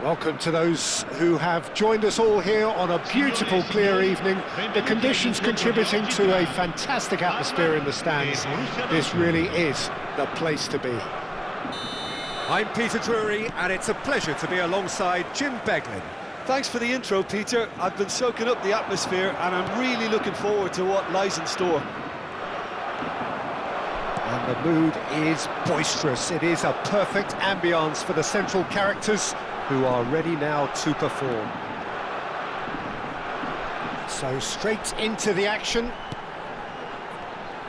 Welcome to those who have joined us all here on a beautiful, clear evening. The conditions contributing to a fantastic atmosphere in the stands. This really is the place to be. I'm Peter Drury, and it's a pleasure to be alongside Jim Beglin. Thanks for the intro, Peter. I've been soaking up the atmosphere, and I'm really looking forward to what lies in store. And the mood is boisterous. It is a perfect ambience for the central characters, who are ready now to perform. So straight into the action.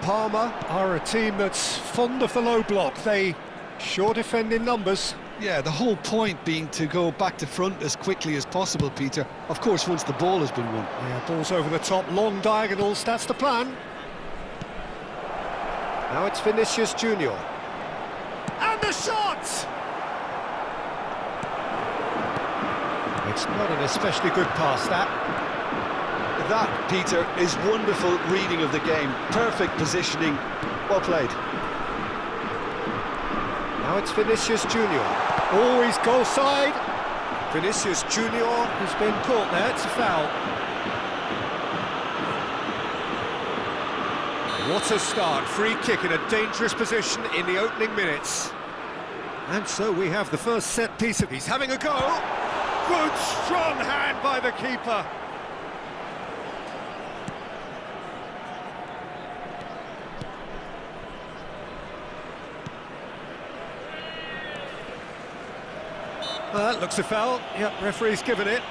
Parma are a team that's fond of the low block. They sure defend in numbers. Yeah, the whole point being to go back to front as quickly as possible, Peter. Of course, once the ball has been won. Yeah, ball's over the top, long diagonals, that's the plan. Now it's Vinicius Junior. And the shot! It's not an especially good pass, that. That, Peter, is wonderful reading of the game. Perfect positioning. Well played. Now it's Vinicius Junior. Always goal side. Vinicius Junior has been caught there. It's a foul. What a start. Free kick in a dangerous position in the opening minutes. And so we have the first set piece of... He's having a go. Good, strong hand by the keeper. That looks a foul. Yep, referee's given it.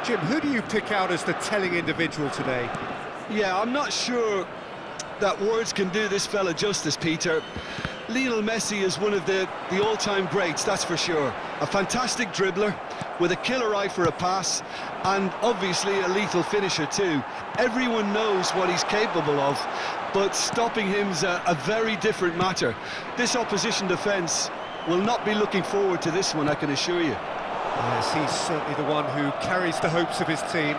Jim, who do you pick out as the telling individual today? Yeah, I'm not sure that words can do this fella justice, Peter. Lionel Messi is one of the all-time greats, that's for sure. A fantastic dribbler with a killer eye for a pass, and obviously a lethal finisher too. Everyone knows what he's capable of, but stopping him's a very different matter. This opposition defence will not be looking forward to this one, I can assure you. Yes, he's certainly the one who carries the hopes of his team.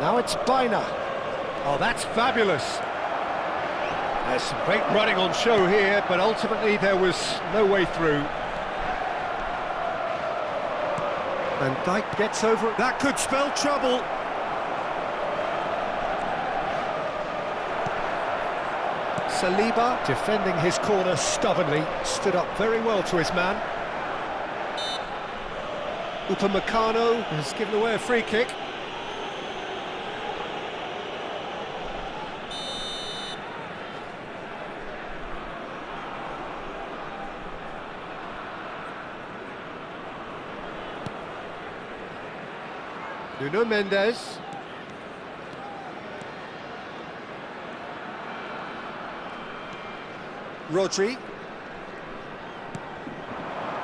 Now it's Baina. Oh, that's fabulous. There's some great running on show here, but ultimately there was no way through. Van Dijk gets over it. That could spell trouble. Saliba, defending his corner stubbornly, stood up very well to his man. Upamecano has given away a free kick. Nuno Mendes. Rodri.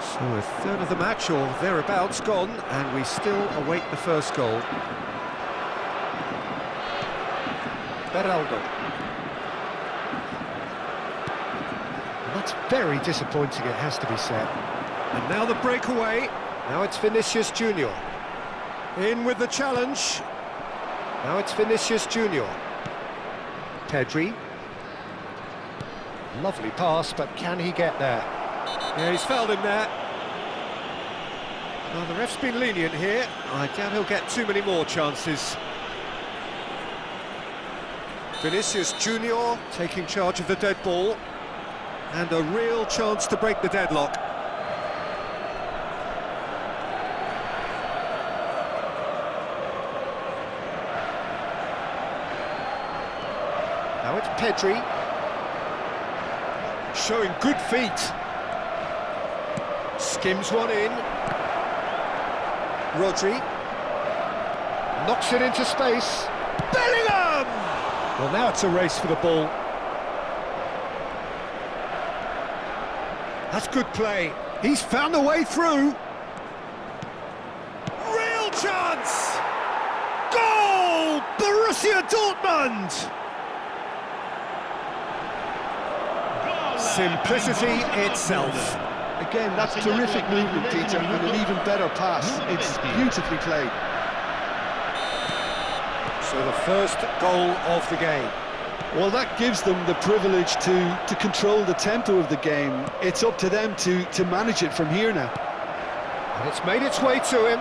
So a third of the match or thereabouts gone, and we still await the first goal. Beraldo. That's very disappointing, it has to be said. And now the breakaway. Now it's Vinicius Junior. In with the challenge. Now it's Vinicius Junior. Pedri. Lovely pass, but can he get there? Yeah, he's fouled him there. Well, the ref's been lenient here. I doubt he'll get too many more chances. Vinicius Junior taking charge of the dead ball. And a real chance to break the deadlock. Now it's Pedri. Showing good feet. Skims one in. Rodri. Knocks it into space. Bellingham! Well, now it's a race for the ball. That's good play. He's found a way through. Real chance! Goal! Borussia Dortmund! Simplicity itself. Again, that's terrific movement, Peter, and an even better pass. It's beautifully played. So the first goal of the game. Well, that gives them the privilege to control the tempo of the game. It's up to them to manage it from here now. And it's made its way to him.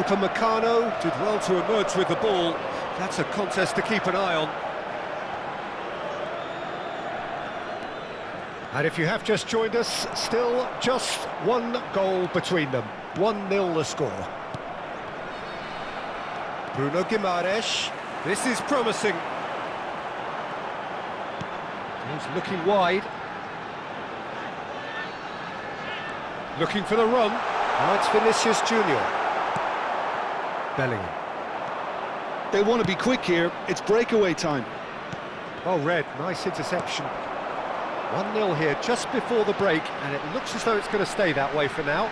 Upamecano did well to emerge with the ball. That's a contest to keep an eye on. And if you have just joined us, still just one goal between them. 1-0 the score. Bruno Guimaraes. This is promising. He's looking wide. Looking for the run. Now it's Vinicius Junior. Bellingham. They want to be quick here. It's breakaway time. Oh, Red, nice interception. 1-0 here just before the break, and it looks as though it's going to stay that way for now.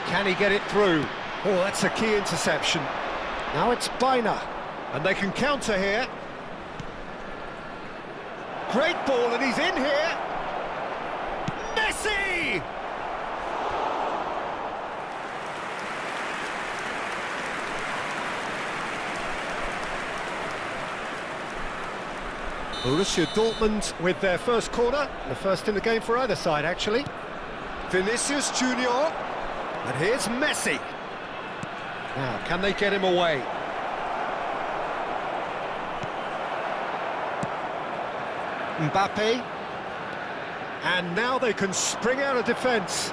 Can he get it through? Oh, that's a key interception. Now it's Baina, and they can counter here. Great ball, and he's in here. Messi! Borussia Dortmund with their first corner, the first in the game for either side, actually. Vinicius Junior. And here's Messi. Now, can they get him away? Mbappe. And now they can spring out of defence.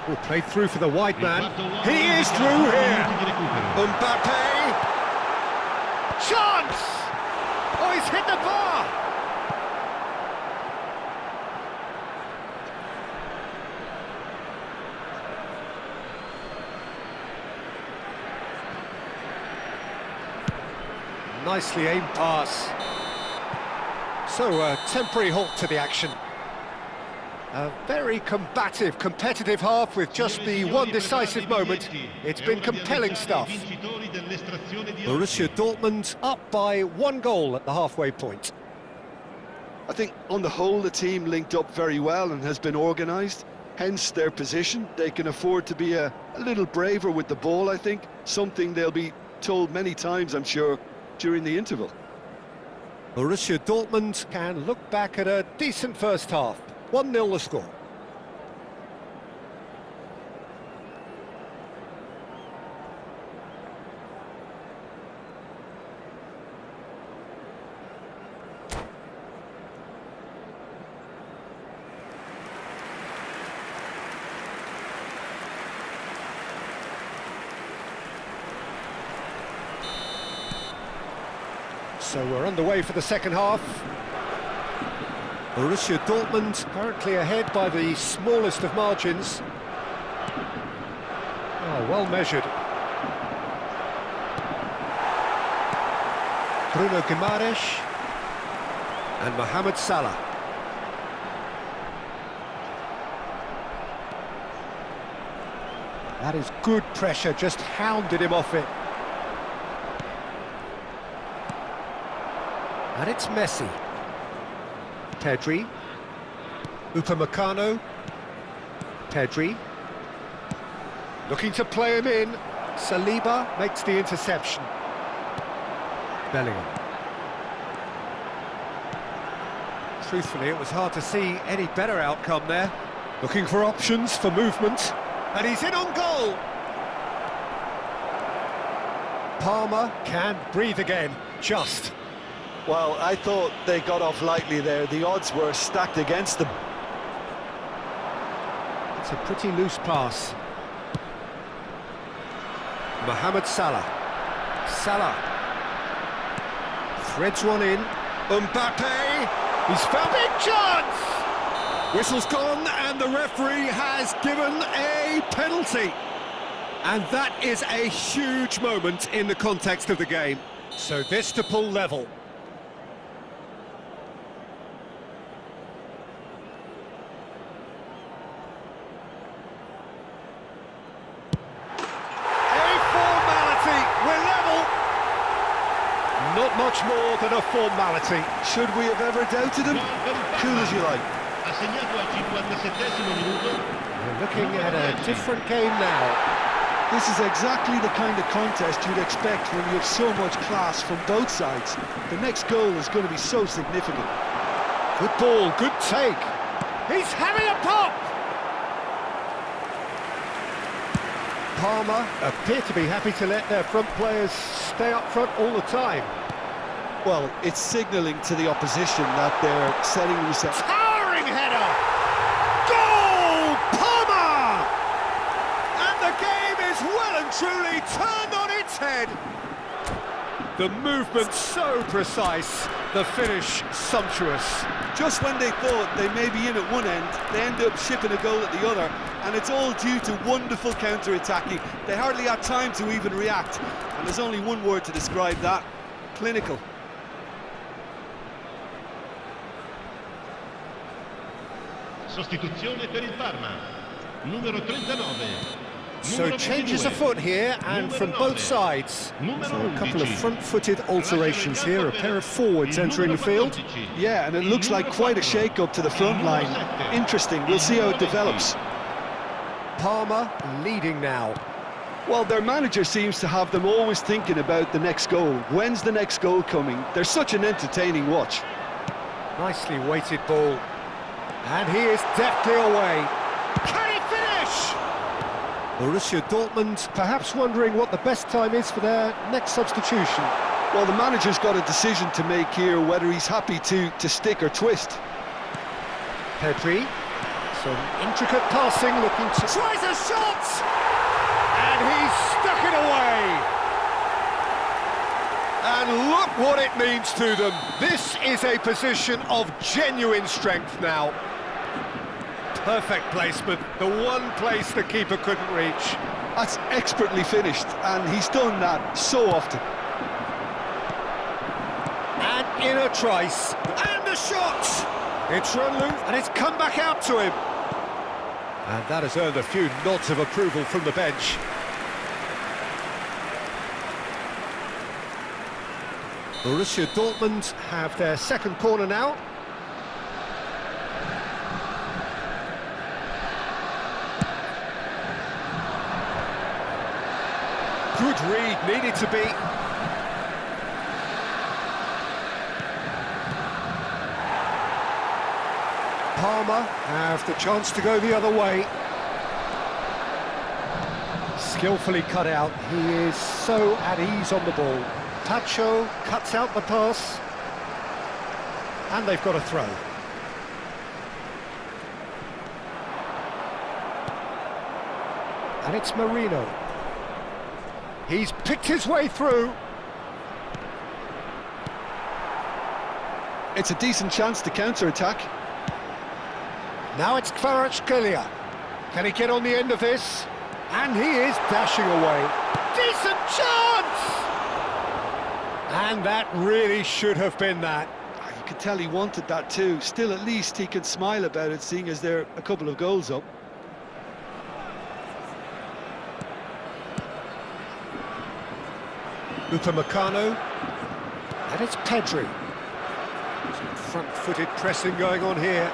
Oh, played through for the wide man. He is through here. Mbappe. Chance! Oh, he's hit the bar! Nicely aimed pass. So, a temporary halt to the action. A very combative, competitive half with just the one decisive moment. It's been compelling stuff. Borussia Dortmund up by 1 goal at the halfway point. I think on the whole the team linked up very well and has been organised, hence their position. They can afford to be a little braver with the ball, I think, something they'll be told many times, I'm sure, during the interval. Borussia Dortmund can look back at a decent first half. 1-0 the score. So we're underway for the second half. Borussia Dortmund currently ahead by the smallest of margins. Oh, well measured. Bruno Guimaraes and Mohamed Salah. That is good pressure, just hounded him off it. And it's Messi. Pedri. Upamecano. Pedri. Looking to play him in. Saliba makes the interception. Bellingham. Truthfully, it was hard to see any better outcome there. Looking for options for movement. And he's in on goal! Palmer can breathe again, just. Well, I thought they got off lightly there. The odds were stacked against them. It's a pretty loose pass. Mohamed Salah. Salah. Threads one in. Mbappe. He's found a chance! Whistle's gone and the referee has given a penalty. And that is a huge moment in the context of the game. So this to pull level. much more than a formality. Should we have ever doubted him? Cool as you like. Assegnato al 57esimo minuto. We're looking at a different game now. This is exactly the kind of contest you'd expect when you have so much class from both sides. The next goal is going to be so significant. Good ball, good take. He's having a pop! Palmer appear to be happy to let their front players stay up front all the time. Well, it's signalling to the opposition that they're setting themselves... Towering header! Goal! Palmer! And the game is well and truly turned on its head. The movement so precise, the finish sumptuous. Just when they thought they may be in at one end, they end up shipping a goal at the other, and it's all due to wonderful counter-attacking. They hardly had time to even react, and there's only one word to describe that: clinical. Sostituzione per il Parma. Numero 39. So changes afoot here, and from both sides. So a couple of front-footed alterations here, a pair of forwards entering the field. Yeah, and it looks like quite a shake-up to the front line. Interesting, we'll see how it develops. Palmer leading now. Well, their manager seems to have them always thinking about the next goal. When's the next goal coming? They're such an entertaining watch. Nicely weighted ball. And he is deftly away. Can he finish? Borussia Dortmund perhaps wondering what the best time is for their next substitution. Well, the manager's got a decision to make here, whether he's happy to stick or twist. Pedri, some intricate passing, looking to... Tries a shot! And he's stuck it away! And look what it means to them. This is a position of genuine strength now. Perfect placement, the one place the keeper couldn't reach. That's expertly finished, and he's done that so often. And in a trice, and a shot! It's run loose, and it's come back out to him. And that has earned a few nods of approval from the bench. Borussia Dortmund have their second corner now. Good read, needed to be. Palmer have the chance to go the other way. Skillfully cut out, he is so at ease on the ball. Pacho cuts out the pass. And they've got a throw. And it's Marino. He's picked his way through. It's a decent chance to counter-attack. Now it's Kvaratskhelia. Can he get on the end of this? And he is dashing away. Decent chance! And that really should have been that. You could tell he wanted that too. Still, at least he can smile about it, seeing as they're a couple of goals up. Upamecano, and it's Pedri. Some front-footed pressing going on here.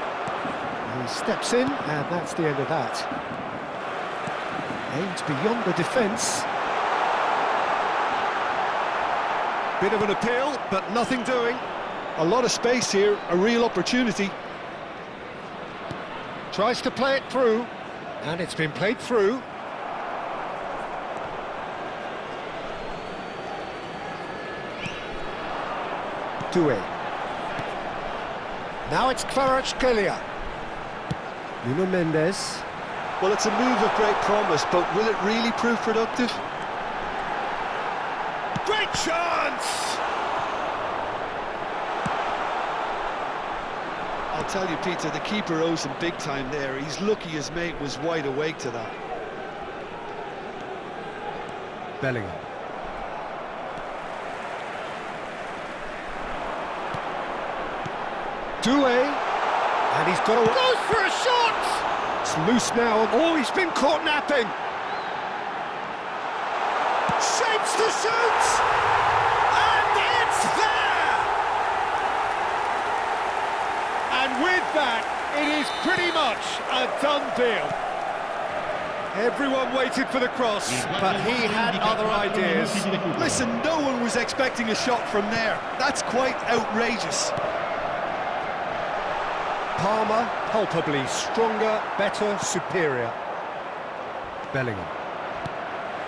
He steps in, and that's the end of that. Aims beyond the defence. Bit of an appeal, but nothing doing. A lot of space here, a real opportunity. Tries to play it through, and it's been played through. Doué. Now it's Kvaratskhelia. Nuno Mendes. Well, it's a move of great promise, but will it really prove productive? Great chance! I'll tell you, Peter, the keeper owes him big time there. He's lucky his mate was wide awake to that. Bellingham. Doué, and he's got a... Goes for a shot! It's loose now. Oh, he's been caught napping. Shapes to shoot! And it's there! And with that, it is pretty much a done deal. Everyone waited for the cross, but he had other ideas. Listen, no one was expecting a shot from there. That's quite outrageous. Palmer, palpably stronger, better, superior. Bellingham.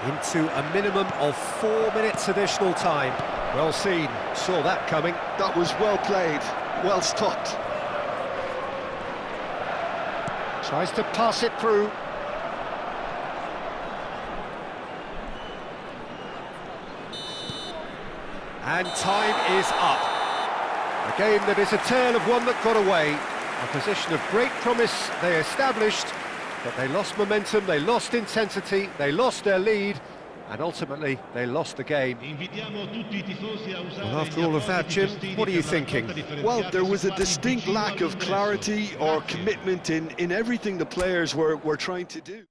Into a minimum of 4 minutes additional time. Well seen, saw that coming. That was well played, well stopped. Tries to pass it through. And time is up. A game that is a tale of one that got away. A position of great promise they established, but they lost momentum, they lost intensity, they lost their lead, and ultimately they lost the game. Well, after all of that, Jim, what are you thinking? Well, there was a distinct lack of clarity or commitment in everything the players were trying to do.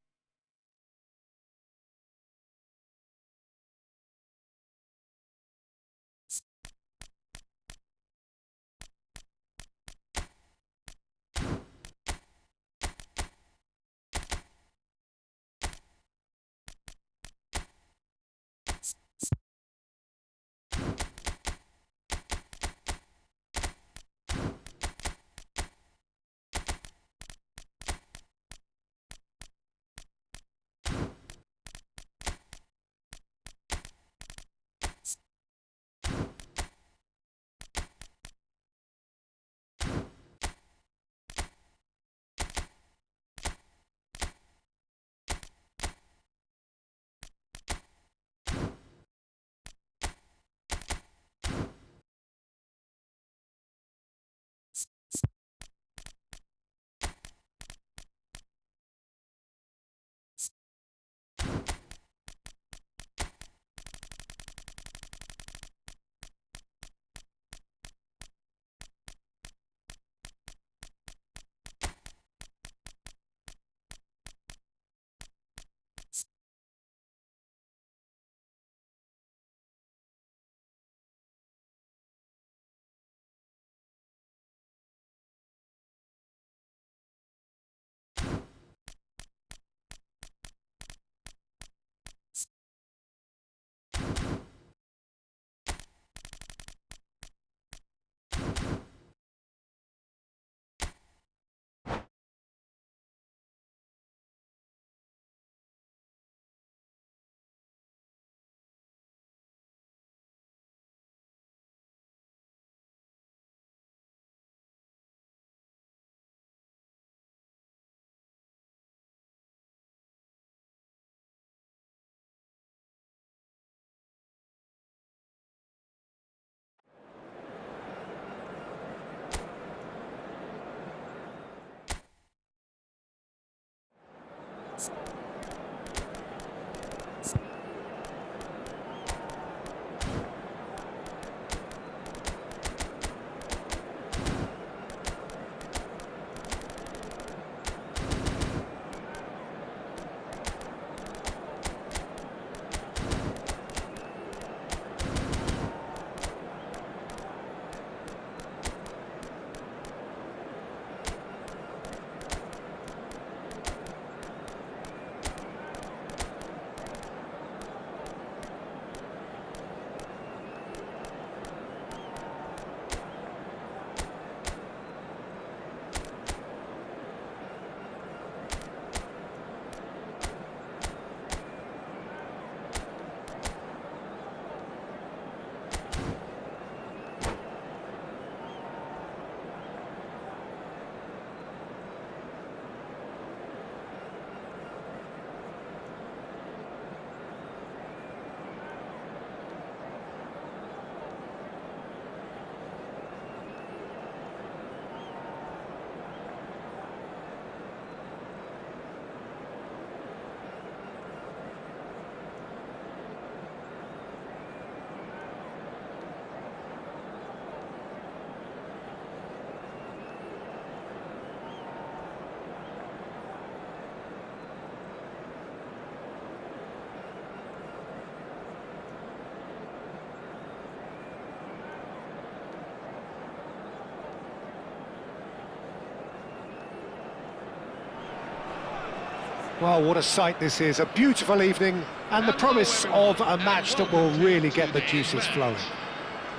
Well, what a sight this is, a beautiful evening, and the promise of a match that will really get the juices flowing.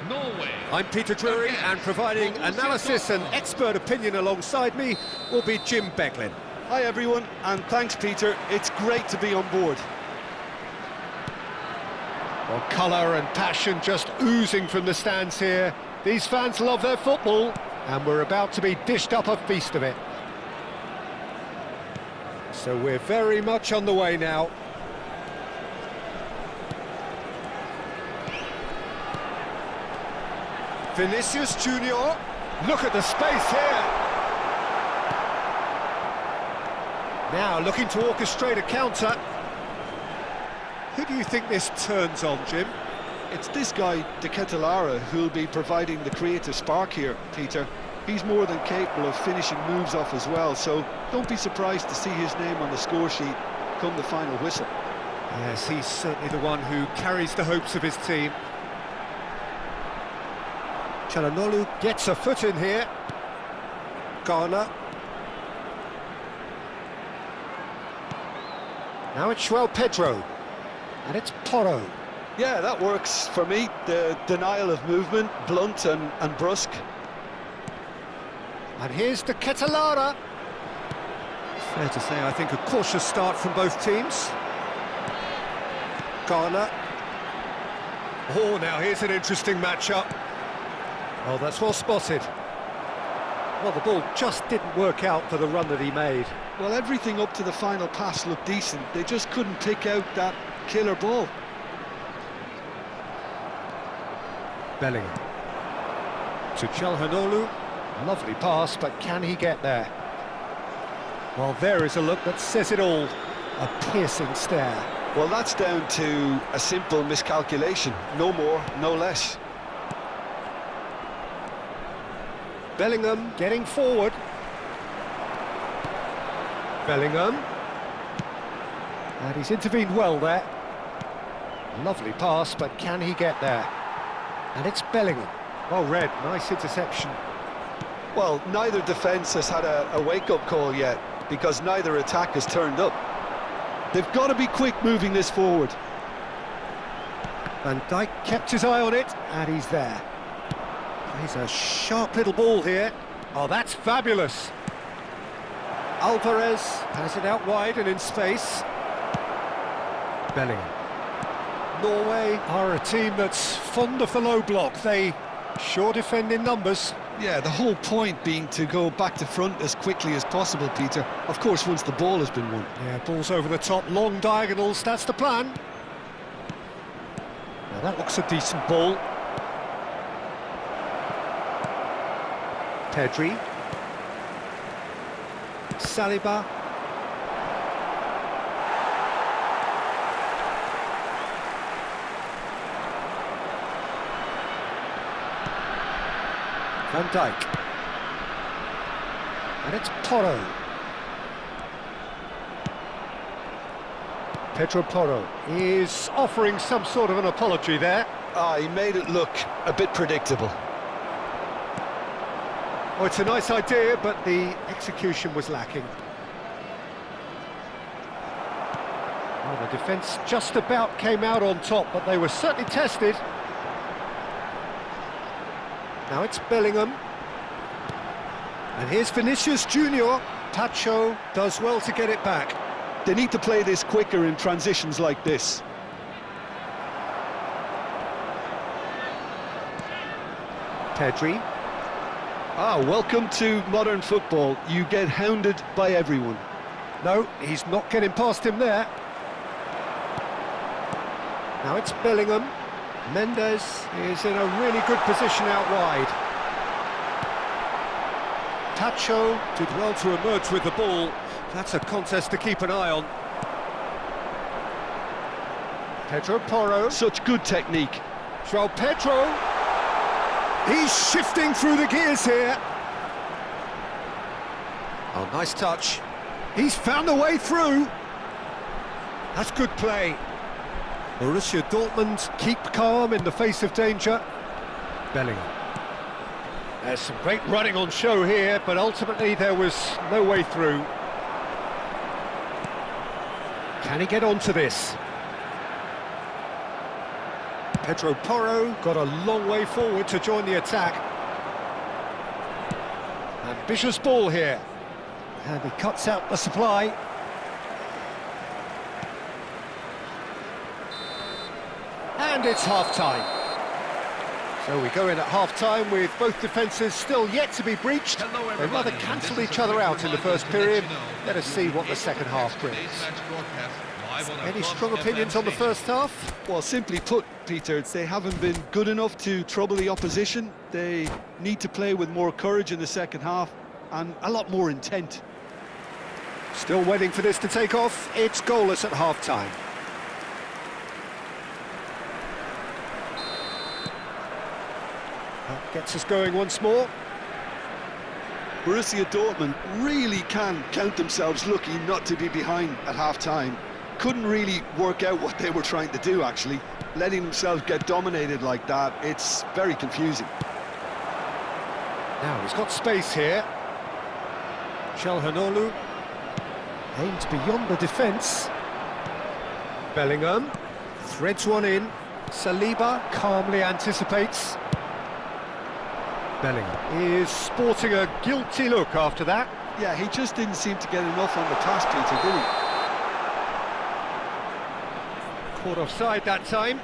Norway. I'm Peter Drury, and providing analysis and expert opinion alongside me will be Jim Becklin. Hi everyone, and thanks Peter, it's great to be on board. Well, colour and passion just oozing from the stands here. These fans love their football, and we're about to be dished up a feast of it. So we're very much on the way now. Vinicius Junior. Look at the space here. Now looking to orchestrate a counter. Who do you think this turns on, Jim? It's this guy, De Ketelaere, who'll be providing the creative spark here, Peter. He's more than capable of finishing moves off as well, so don't be surprised to see his name on the score sheet come the final whistle. Yes, he's certainly the one who carries the hopes of his team. Çalhanoğlu gets a foot in here. Garner. Now it's João Pedro. And it's Porro. Yeah, that works for me. The denial of movement, blunt and brusque. And here's De Ketelaere. Fair to say, I think a cautious start from both teams. Garner. Oh, now here's an interesting matchup. Oh, that's well spotted. Well, the ball just didn't work out for the run that he made. Well, everything up to the final pass looked decent. They just couldn't pick out that killer ball. Bellingham. To Çalhanoğlu. Lovely pass, but can he get there? Well, there is a look that says it all. A piercing stare. Well, that's down to a simple miscalculation. No more, no less. Bellingham getting forward. Bellingham. And he's intervened well there. Lovely pass, but can he get there? And it's Bellingham. Well read, nice interception. Well, neither defence has had a wake-up call yet, because neither attack has turned up. They've got to be quick moving this forward. Van Dijk kept his eye on it, and he's there. He's a sharp little ball here. Oh, that's fabulous. Alvarez has it out wide and in space. Bellingham. Norway Are a team that's fond of the low block. They sure defend in numbers. Yeah, the whole point being to go back to front as quickly as possible, Peter. Of course, once the ball has been won. Yeah, balls over the top, long diagonals, that's the plan. Now that looks a decent ball. Pedri. Saliba. Van Dijk. And it's Porro. Pedro Porro is offering some sort of an apology there. He made it look a bit predictable. Oh, it's a nice idea, but the execution was lacking. Well, the defence just about came out on top, but they were certainly tested. Now it's Bellingham. And here's Vinicius Junior. Tacho does well to get it back. They need to play this quicker in transitions like this. Pedri. Welcome to modern football. You get hounded by everyone. No, he's not getting past him there. Now it's Bellingham. Mendes is in a really good position out wide. Tacho did well to emerge with the ball. That's a contest to keep an eye on. Pedro Porro. Such good technique. João Pedro. He's shifting through the gears here. Oh, nice touch. He's found a way through. That's good play. Borussia Dortmund Keep calm in the face of danger. Bellingham. There's some great running on show here, but ultimately there was no way through. Can he get onto this? Pedro Porro got a long way forward to join the attack. Ambitious ball here. And he cuts out the supply. And it's half-time. So we go in at half-time with both defences still yet to be breached. They rather cancelled each other out in the first period. Let us see what the second half brings. Any strong opinions on the first half? Well, simply put, Peter, they haven't been good enough to trouble the opposition. They need to play with more courage in the second half and a lot more intent. Still waiting for this to take off. It's goalless at half-time. That gets us going once more. Borussia Dortmund really can count themselves lucky not to be behind at half-time. Couldn't really work out what they were trying to do, actually. Letting themselves get dominated like that, it's very confusing. Now he's got space here. Çalhanoğlu aims beyond the defence. Bellingham threads one in. Saliba calmly anticipates. Bellingham is sporting a guilty look after that. Yeah, he just didn't seem to get enough on the pass, Peter, did he? Caught offside that time.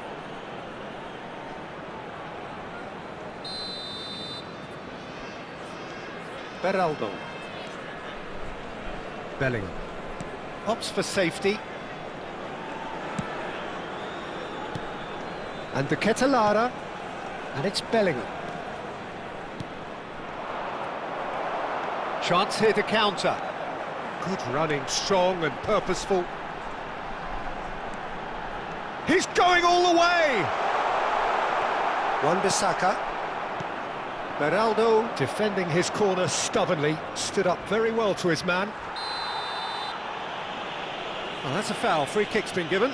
Beraldo. Bellingham opts for safety. And the Ketelara, and it's Bellingham. Chance here to counter. Good running, strong and purposeful. He's going all the way! Wan-Bissaka. Beraldo defending his corner stubbornly, stood up very well to his man. Well, that's a foul, free kick's been given.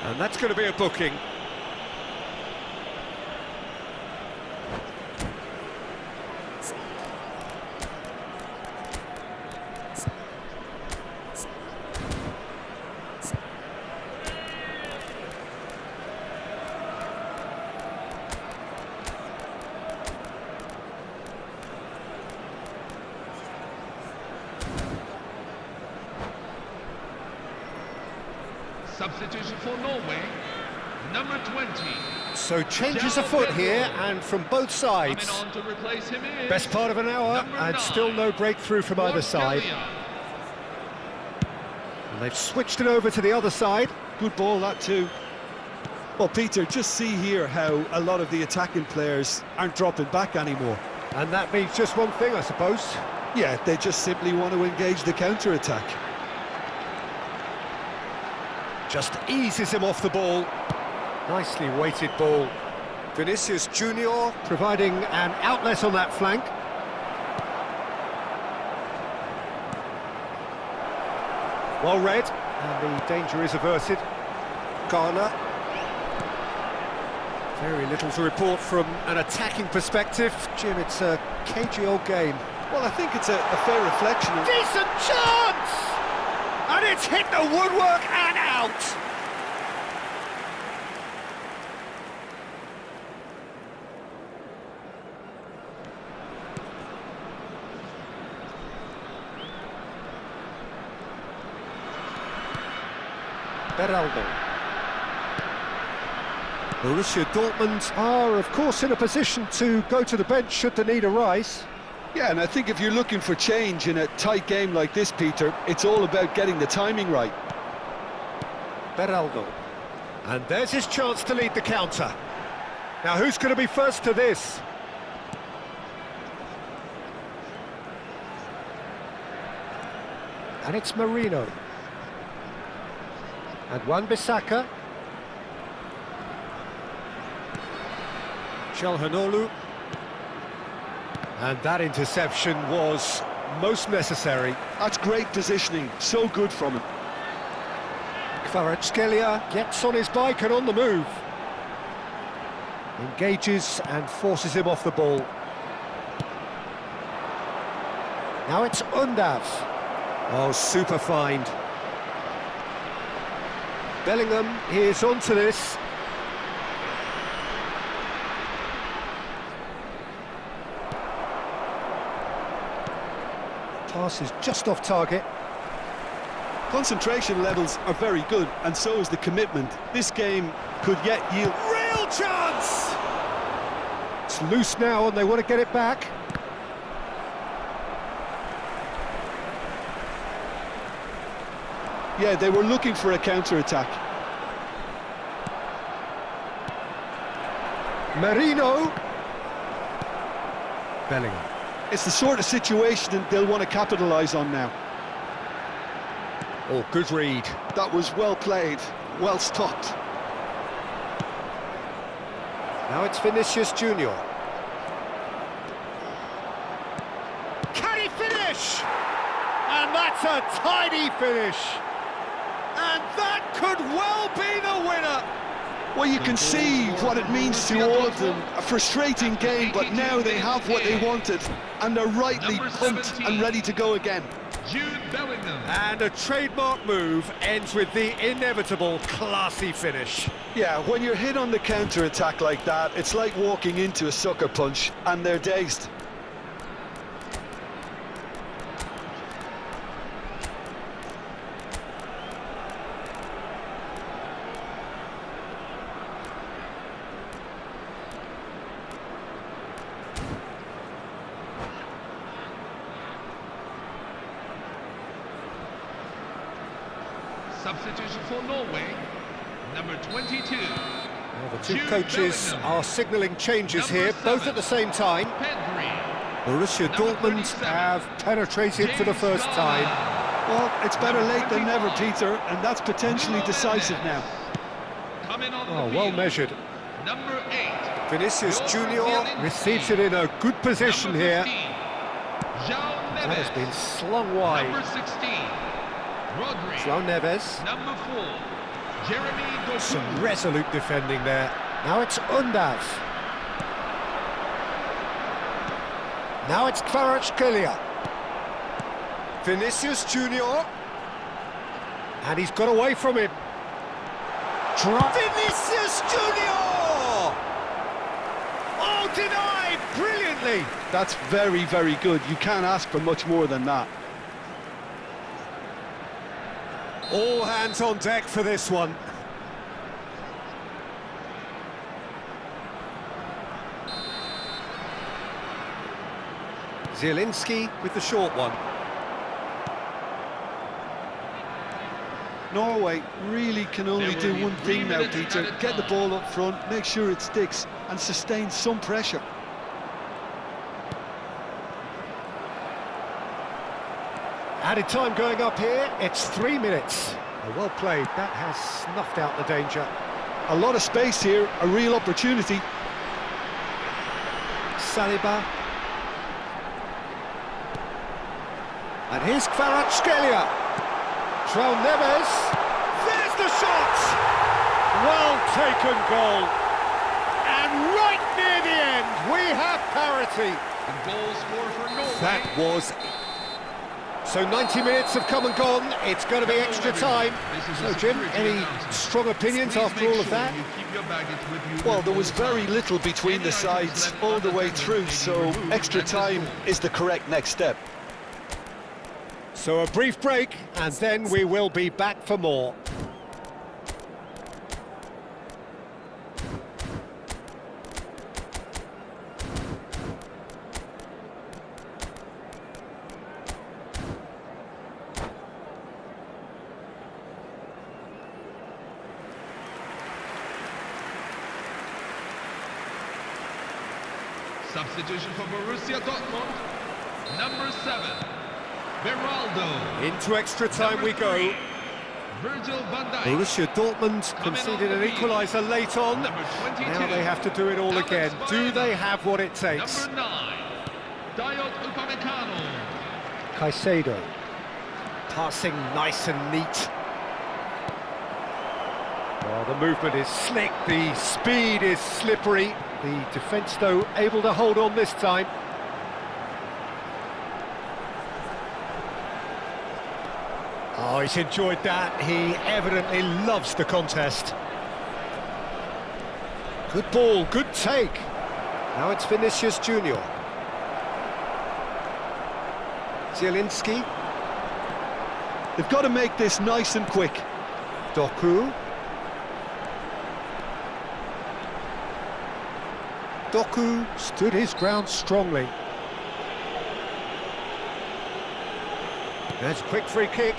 And that's going to be a booking. Substitution for Norway, number 20. So changes afoot here, and from both sides. Coming on to replace him is Best part of an hour, number and 9, still no breakthrough from either side. And they've switched it over to the other side. Good ball, that too. Well, Peter, just see here how a lot of the attacking players aren't dropping back anymore. And that means just one thing, I suppose. Yeah, they just simply want to engage the counter-attack. Just eases him off the ball. Nicely weighted ball. Vinicius Junior providing an outlet on that flank. Well read, and the danger is averted. Garner. Very little to report from an attacking perspective. Jim, it's a cagey old game. Well, I think it's a fair reflection of... Decent chance! And it's hit the woodwork and out! Beraldo. Borussia Dortmund are, of course, in a position to go to the bench should the need arise. Yeah, and I think if you're looking for change in a tight game like this, Peter, it's all about getting the timing right. Beraldo. And there's his chance to lead the counter. Now, who's going to be first to this? And it's Marino. And Wan-Bissaka. Çalhanoğlu. And that interception was most necessary. That's great positioning, so good from him. Kvaratskhelia gets on his bike and on the move. Engages and forces him off the ball. Now it's Undav. Oh, super find. Bellingham is onto this. Pass is just off target. Concentration levels are very good, and so is the commitment. This game could yet yield... Real chance! It's loose now and they want to get it back. Yeah, they were looking for a counter-attack. Marino. Bellingham. It's the sort of situation they'll want to capitalise on now. Oh, good read. That was well played, well stopped. Now it's Vinicius Junior. Can he finish? And that's a tidy finish. And that could well be the winner. Well, you can see what it means to all of them. A frustrating game, but now they have what they wanted, and they're rightly pumped and ready to go again. Jude Bellingham. And a trademark move ends with the inevitable classy finish. Yeah, when you're hit on the counter-attack like that, it's like walking into a sucker punch, and they're dazed. Substitution for Norway, number 22. Well, the two Jude coaches Bellingham. are signalling changes Number here, both 7, at the same time. Pedri. Borussia Number Dortmund 37, have penetrated for the James first time. Garner. Well, it's better late than never, 21. Peter, and that's potentially Nuno decisive Mendes. now. Coming on Oh, the well field. measured. Number 8. Vinicius Junior Zielinski. receives it in a good position Number here. 15, João That has Neves. been slung wide. Number 16, Rodri. João Neves. Number 4, Jeremy Doku. Some resolute defending there. Now it's Undav. Now it's Kvaratskhelia. Vinicius Junior. And he's got away from him. Vinicius Junior! Oh, denied brilliantly. That's very, very good. You can't ask for much more than that. All hands on deck for this one. Zielinski with the short one. Norway really can only There do will be one 3 thing now, minutes Peter. at a Get the time. ball up front, make sure it sticks, and sustain some pressure. Added time going up here, it's 3 minutes. Oh, well played, that has snuffed out the danger. A lot of space here, a real opportunity. Saliba. And here's Kvaratskhelia. João Neves. There's the shot! Well taken goal. And right near the end, we have parity. And goal scorer for Norway. That was... So 90 minutes have come and gone, it's going to be extra time. So Jim, any strong opinions after all of that? Well, there was very little between the sides all the way through, so extra time is the correct next step. So a brief break, and then we will be back for more. Substitution for Borussia Dortmund, number 7, Beraldo. Into extra time we go. 3, Virgil van Dijk. Borussia Dortmund conceded an equaliser late on. Number 22, Now they have to do it all Alex again. Do Baena. they have what it takes? Number 9, Dayot Upamecano. Caicedo. Passing nice and neat. Well, the movement is slick, the speed is slippery. The defence, though, able to hold on this time. Oh, he's enjoyed that. He evidently loves the contest. Good ball, good take. Now it's Vinicius Junior. Zielinski. They've got to make this nice and quick. Doku. Doku stood his ground strongly. There's a quick free kick.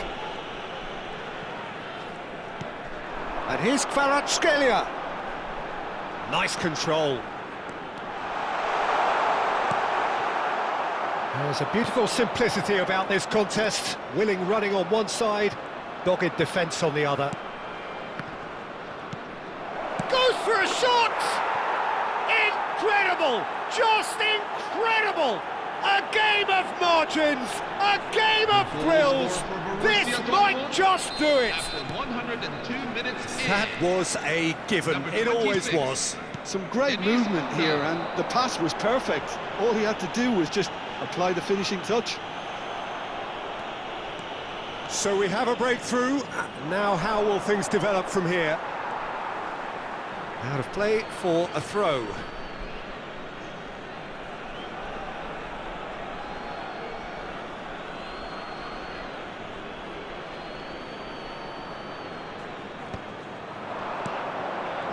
And here's Kvaratskhelia. Nice control. There's a beautiful simplicity about this contest. Willing running on one side, dogged defence on the other. Goes for a shot! Incredible! Just incredible! A game of margins! A game of thrills! This might just do it! After 102 minutes in. That was a given. Number It always 26. was. Some great movement here, and the pass was perfect. All he had to do was just apply the finishing touch. So we have a breakthrough. Now how will things develop from here? Out of play for a throw.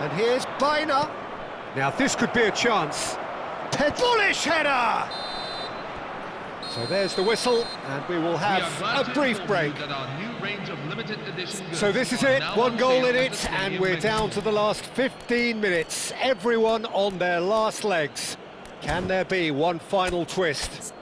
And here's Baina. Now this could be a chance. Bullish header! So there's the whistle, and we will We are have glad a to brief inform break. you that our new range of limited edition goods So this is are it, now one on goal sale in at it, the and stadium we're venue. down to the last 15 minutes. Everyone on their last legs. Can there be one final twist?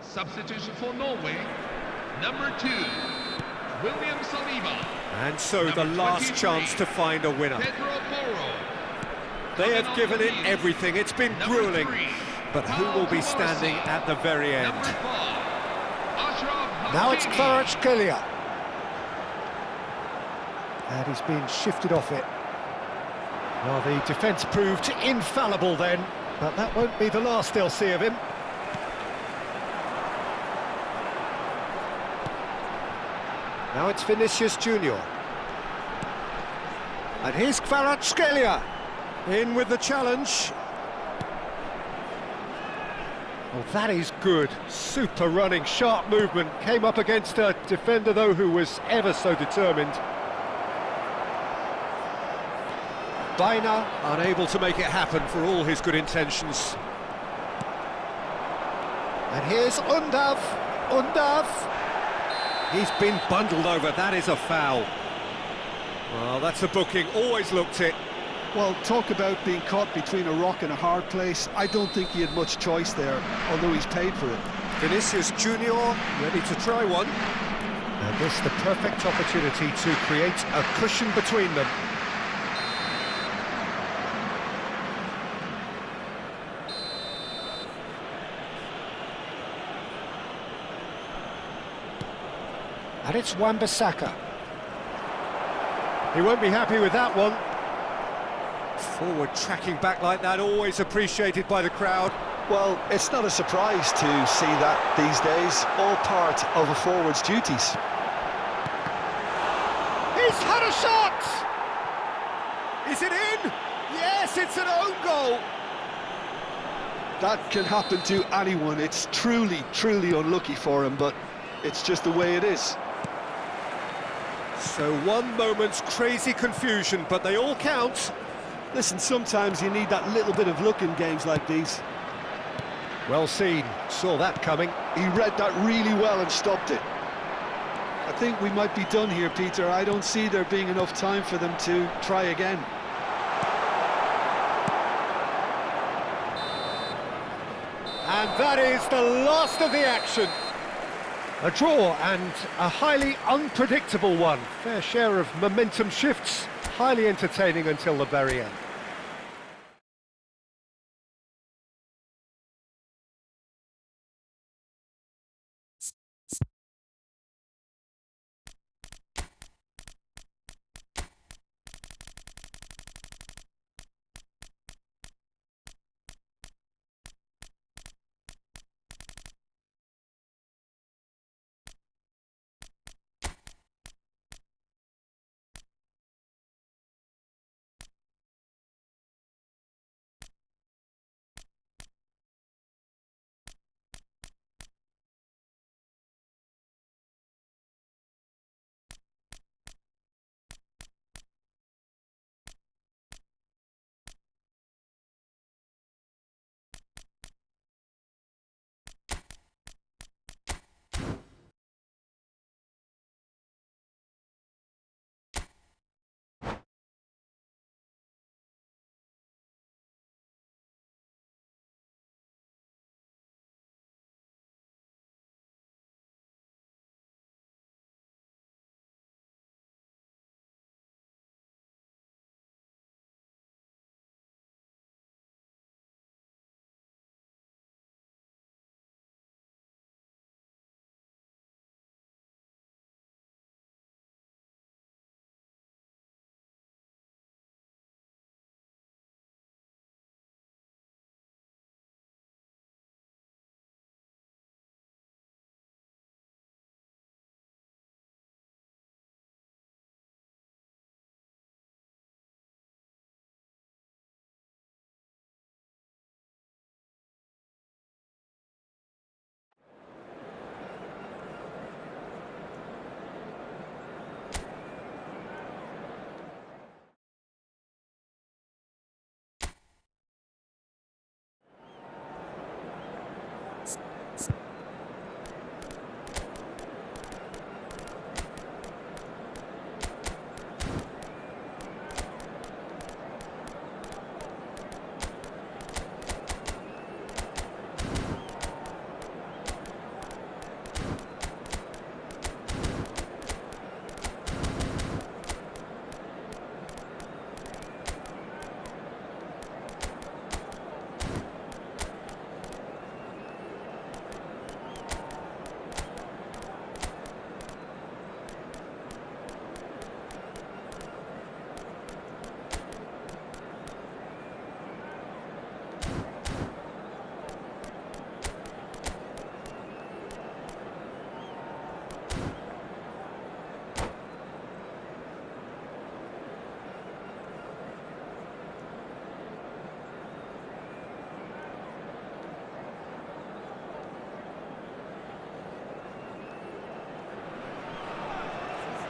Substitution for Norway, number 2, William Saliba. And so the Number last 23, chance to find a winner. Pedro Porro. They Coming have on given the it field, everything. It's been number grueling. 3, But who will be Paul standing Morrissey. at the very end? Number 5, Ashraf Now it's Hakimi. Kvaratskhelia. And he's been shifted off it. Well, the defence proved infallible then, but that won't be the last they'll see of him. Now it's Vinicius Junior. And here's Kvaratskhelia. In with the challenge. Oh, that is good. Super running, sharp movement. Came up against a defender, though, who was ever so determined. Baina unable to make it happen for all his good intentions. And here's Undav. Undav. He's been bundled over, that is a foul. Well, that's a booking, always looked it. Well, talk about being caught between a rock and a hard place. I don't think he had much choice there, although he's paid for it. Vinicius Junior ready to try one. And this the perfect opportunity to create a cushion between them. And it's Wan-Bissaka. He won't be happy with that one. Forward tracking back like that, always appreciated by the crowd. Well, it's not a surprise to see that these days, all part of a forward's duties. He's had a shot! Is it in? Yes, it's an own goal. That can happen to anyone. It's truly, truly unlucky for him, but it's just the way it is. So one moment's crazy confusion, but they all count. Listen, sometimes you need that little bit of luck in games like these. Well seen, saw that coming. He read that really well and stopped it. I think we might be done here, Peter. I don't see there being enough time for them to try again. And that is the last of the action. A draw and a highly unpredictable one. Fair share of momentum shifts, highly entertaining until the very end.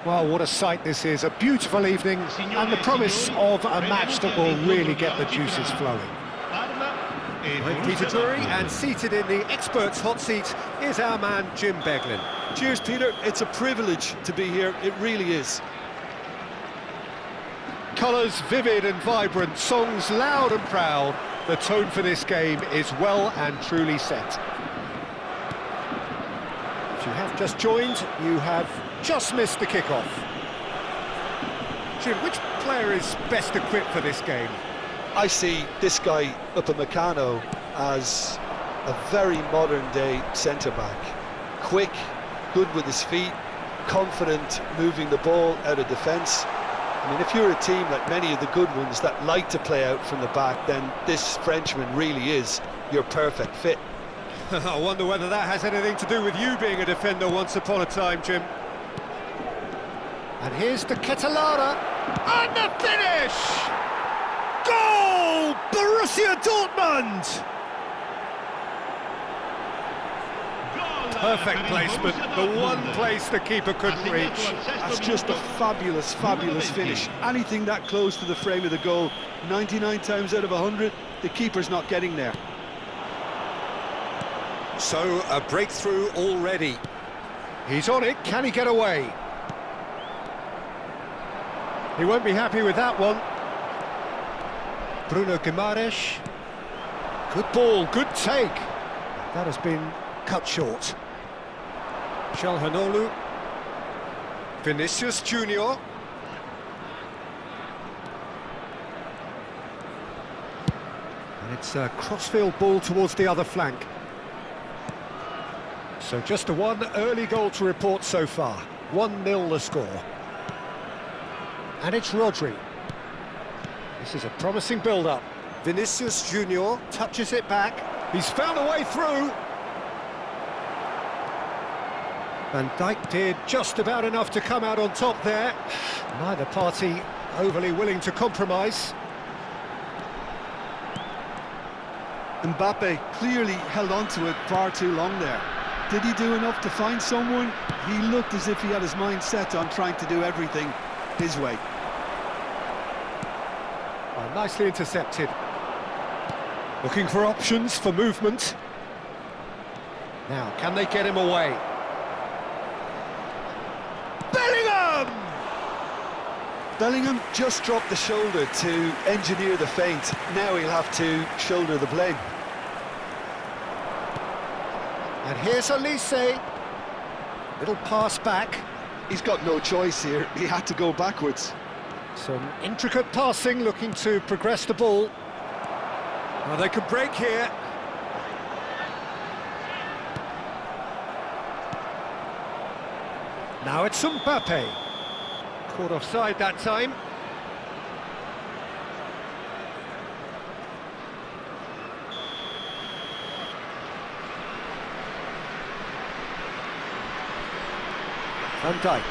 Well, what a sight this is, a beautiful evening and the promise of a match that will really get the juices flowing. I'm Peter Drury, and seated in the experts' hot seat is our man Jim Beglin. Cheers, Peter. It's a privilege to be here. It really is. Colours vivid and vibrant, songs loud and proud. The tone for this game is well and truly set. If you have just joined, you have just missed the kickoff. Jim, which player is best equipped for this game? I see this guy, Upamecano, as a very modern-day centre-back. Quick, good with his feet, confident moving the ball out of defence. I mean, if you're a team like many of the good ones that like to play out from the back, then this Frenchman really is your perfect fit. I wonder whether that has anything to do with you being a defender once upon a time, Jim. And here's the Catalana, and the finish! Goal! Borussia Dortmund! Perfect placement, the one place the keeper couldn't reach. That's just a fabulous, fabulous finish. Anything that close to the frame of the goal, 99 times out of 100, the keeper's not getting there. So, a breakthrough already. He's on it, can he get away? He won't be happy with that one. Bruno Guimaraes. Good ball, good take. That has been cut short. Calhanoglu. Vinicius Junior. And it's a crossfield ball towards the other flank. So just a one early goal to report so far. 1-0 the score. And it's Rodri. This is a promising build-up. Vinicius Junior touches it back. He's found a way through. Van Dijk did just about enough to come out on top there. Neither party overly willing to compromise. Mbappe clearly held on to it far too long there. Did he do enough to find someone? He looked as if he had his mind set on trying to do everything his way. Oh, nicely intercepted. Looking for options for movement. Now, can they get him away? Bellingham just dropped the shoulder to engineer the feint. Now he'll have to shoulder the blame. And here's Elise. Little pass back. He's got no choice here. He had to go backwards. Some intricate passing, looking to progress the ball. Well, they could break here. Now it's Mbappe. Caught offside that time. Van Dijk.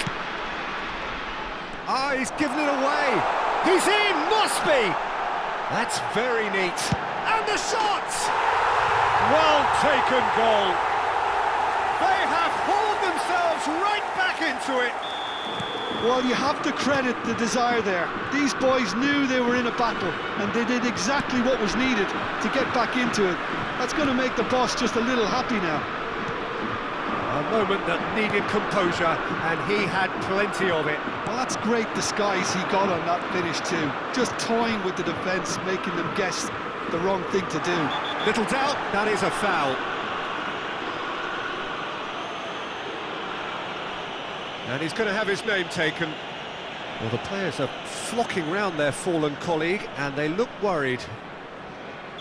Ah, he's given it away. He's in, must be! That's very neat. And the shot! Well taken goal. They have hauled themselves right back into it. Well, you have to credit the desire there. These boys knew they were in a battle, and they did exactly what was needed to get back into it. That's going to make the boss just a little happy now. A moment that needed composure, and he had plenty of it. Well, that's great disguise he got on that finish too. Just toying with the defence, making them guess the wrong thing to do. Little doubt, that is a foul. And he's going to have his name taken. Well, the players are flocking round their fallen colleague, and they look worried.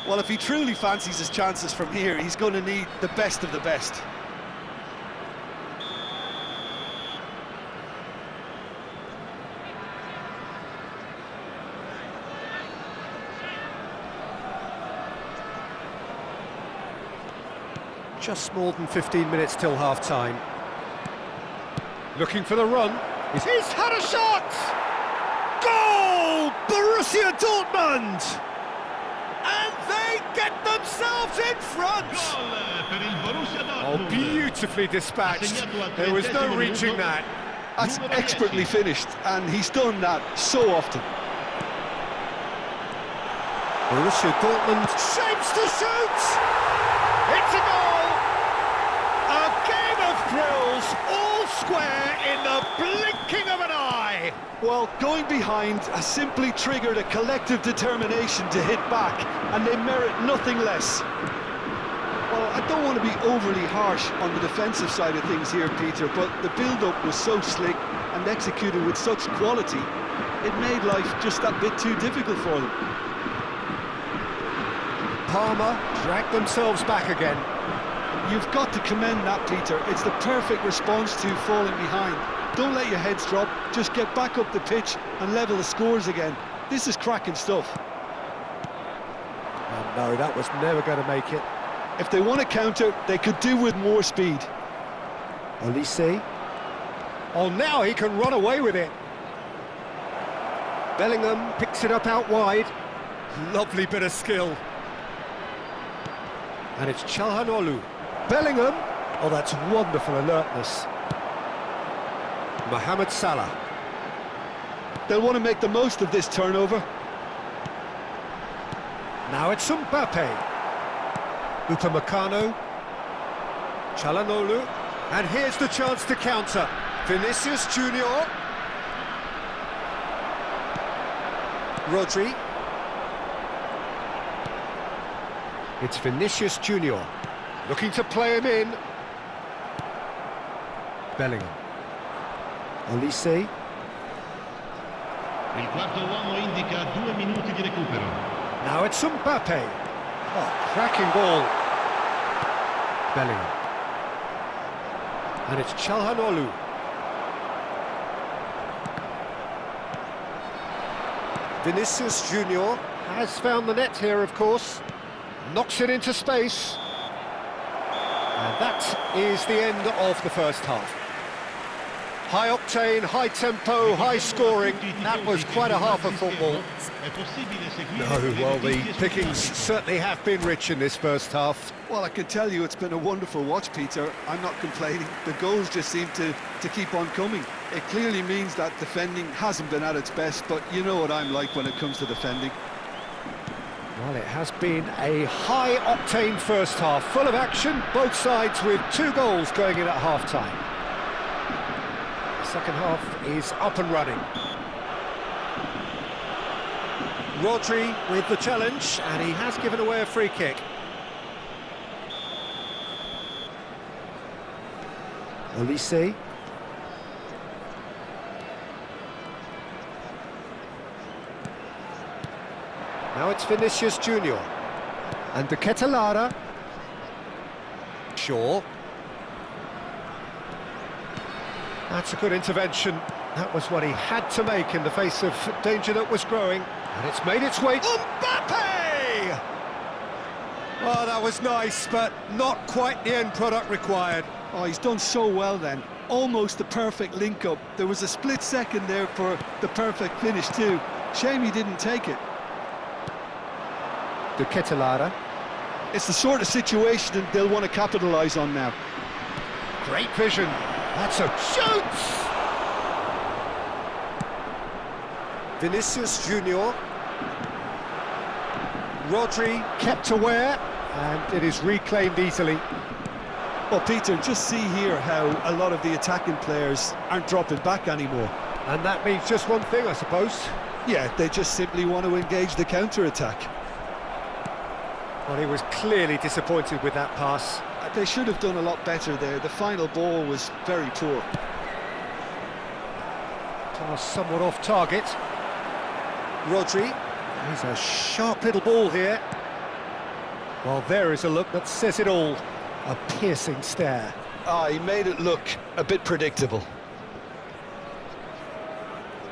Well, if he truly fancies his chances from here, he's going to need the best of the best. Just more than 15 minutes till half-time. Looking for the run. He's had a shot! Goal! Borussia Dortmund! And they get themselves in front! Oh, beautifully dispatched. There was no reaching that. That's Numero expertly 10. finished, and he's done that so often. Borussia Dortmund shapes to shoot! It's a goal! A game of thrills, all square in the blinking of an eye! Well, going behind has simply triggered a collective determination to hit back, and they merit nothing less. Well, I don't want to be overly harsh on the defensive side of things here, Peter, but the build-up was so slick and executed with such quality, it made life just that bit too difficult for them. Parma dragged themselves back again. You've got to commend that, Peter. It's the perfect response to falling behind. Don't let your heads drop, just get back up the pitch and level the scores again. This is cracking stuff. Oh no, that was never going to make it. If they want to counter, they could do with more speed. Olise. Oh, now he can run away with it. Bellingham picks it up out wide. Lovely bit of skill. And it's Çalhanoğlu. Bellingham. Oh, that's wonderful alertness. Mohamed Salah. They'll want to make the most of this turnover. Now it's Mbappe. Upamecano. Çalhanoğlu. And here's the chance to counter. Vinicius Junior. Rodri. It's Vinicius Junior. Looking to play him in. Bellingham. Olise. Il quarto uomo indica 2 minuti di recupero. Now it's Mbappe. Oh, cracking ball. Bellingham. And it's Çalhanoğlu. Vinicius Junior has found the net here, of course. Knocks it into space. And that is the end of the first half. High octane, high tempo, high scoring. That was quite a half of football. No, well, the pickings certainly have been rich in this first half. Well, I can tell you it's been a wonderful watch, Peter. I'm not complaining. The goals just seem to keep on coming. It clearly means that defending hasn't been at its best, but you know what I'm like when it comes to defending. Well, it has been a high-octane first half, full of action, both sides with 2 goals going in at half-time. The second half is up and running. Rodri with the challenge, and he has given away a free kick. Olise. Now it's Vinicius Junior. And the Ketelara. Shaw. That's a good intervention. That was what he had to make in the face of danger that was growing. And it's made its way. Mbappe! Oh, that was nice, but not quite the end product required. Oh, he's done so well then. Almost the perfect link-up. There was a split second there for the perfect finish too. Shame he didn't take it. The Ketelara. It's the sort of situation that they'll want to capitalise on now. Great vision. That's a shoot! Vinicius Junior. Rodri kept aware, and it is reclaimed easily. Well, Peter, just see here how a lot of the attacking players aren't dropping back anymore. And that means just one thing, I suppose. Yeah, they just simply want to engage the counter-attack. Well, he was clearly disappointed with that pass. They should have done a lot better there. The final ball was very poor. Pass somewhat off target. Rodri. There's a sharp little ball here. Well, there is a look that says it all. A piercing stare. Ah, he made it look a bit predictable.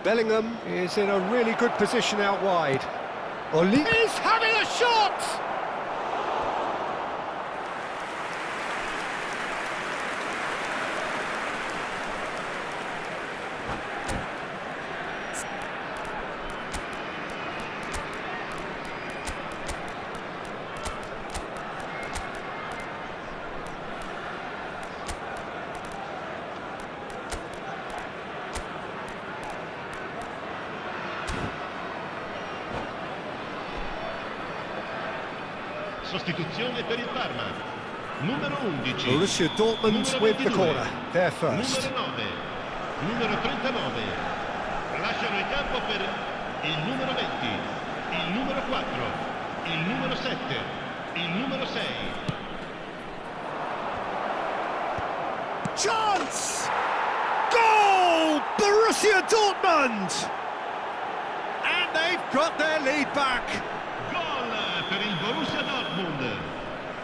Bellingham is in a really good position out wide. Oli is having a shot! sostituzione per il Parma. Numero 11. Borussia Dortmund with the corner. They're first. Numero 39. Lasciano il campo per il numero 20, il numero 4, il numero 7, il numero 6. Chance! Goal! Borussia Dortmund! And they've got their lead back. Gol per il Borussia Dortmund.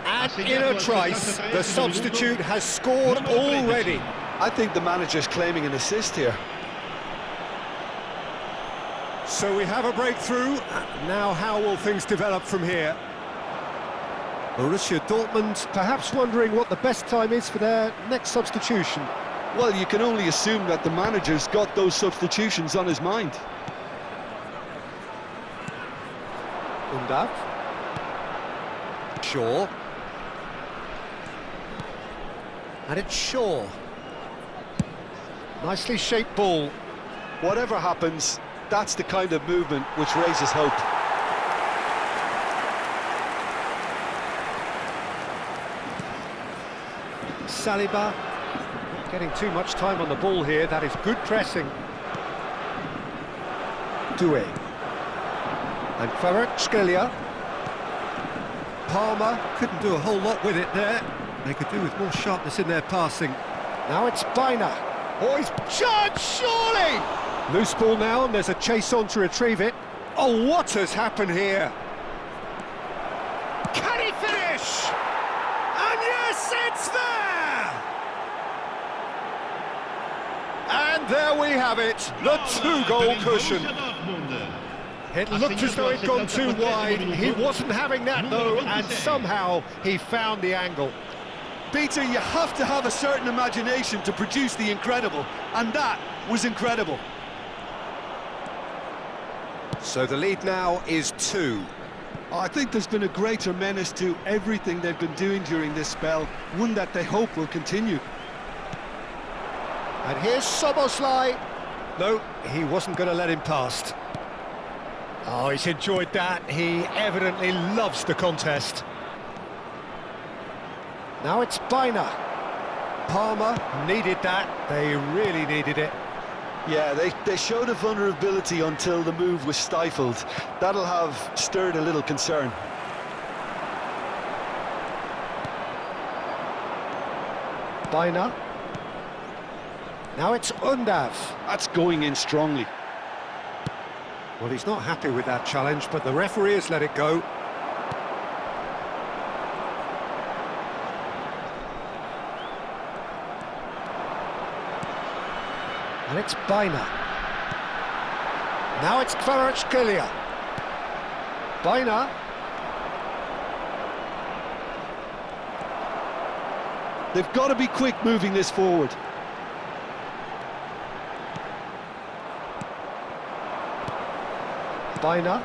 And in a trice, the substitute has scored already. I think the manager's claiming an assist here. So we have a breakthrough. Now how will things develop from here? Borussia Dortmund perhaps wondering what the best time is for their next substitution. Well, you can only assume that the manager's got those substitutions on his mind. Undav. Shaw. And it's Shaw. Nicely shaped ball. Whatever happens, that's the kind of movement which raises hope. Saliba. Not getting too much time on the ball here. That is good pressing. Doué. And Kvaratskhelia. Palmer couldn't do a whole lot with it there. They could do with more sharpness in their passing. Now it's Biner. Oh, he's charged, surely! Loose ball now, and there's a chase on to retrieve it. Oh, what has happened here? Can he finish? And yes, it's there! And there we have it, the two-goal cushion. It looked as though it'd gone too wide. He wasn't having that, though, and somehow he found the angle. Peter, you have to have a certain imagination to produce the incredible, and that was incredible. So the lead now is 2. I think there's been a greater menace to everything they've been doing during this spell, one that they hope will continue. And here's Soboslai. No, he wasn't going to let him past. Oh, he's enjoyed that. He evidently loves the contest. Now it's Biner. Palmer needed that. They really needed it. Yeah, they showed a vulnerability until the move was stifled. That'll have stirred a little concern. Biner. Now it's Undav. That's going in strongly. Well, he's not happy with that challenge, but the referee has let it go. And it's Biner. Now it's Kvaratskhelia. Biner. They've got to be quick moving this forward. Biner.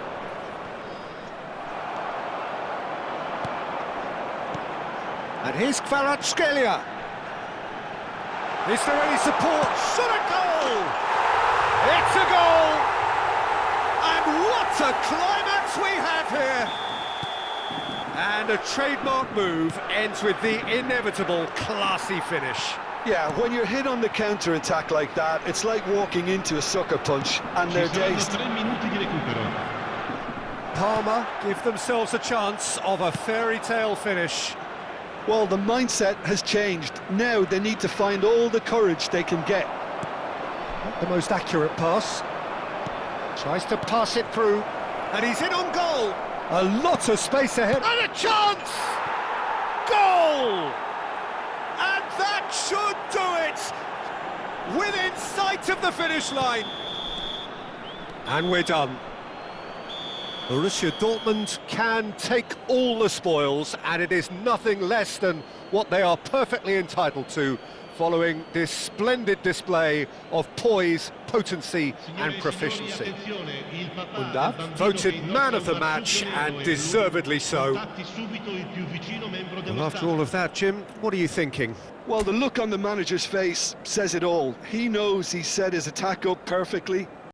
And here's Kvaratskhelia. Is there any support? Shot a goal! It's a goal! And what a climax we have here! And a trademark move ends with the inevitable classy finish. Yeah, when you're hit on the counter-attack like that, it's like walking into a sucker punch, and they're dazed. Palmer give themselves a chance of a fairy tale finish. Well, the mindset has changed. Now they need to find all the courage they can get. Not the most accurate pass. Tries to pass it through, and he's in on goal. A lot of space ahead, and a chance! Goal! And that should do it! Within sight of the finish line. And we're done. Borussia Dortmund can take all the spoils, and it is nothing less than what they are perfectly entitled to, following this splendid display of poise, potency and proficiency. Undav voted man of the match, and deservedly so. Well, after all of that, Jim, what are you thinking? Well, the look on the manager's face says it all. He knows he set his attack up perfectly.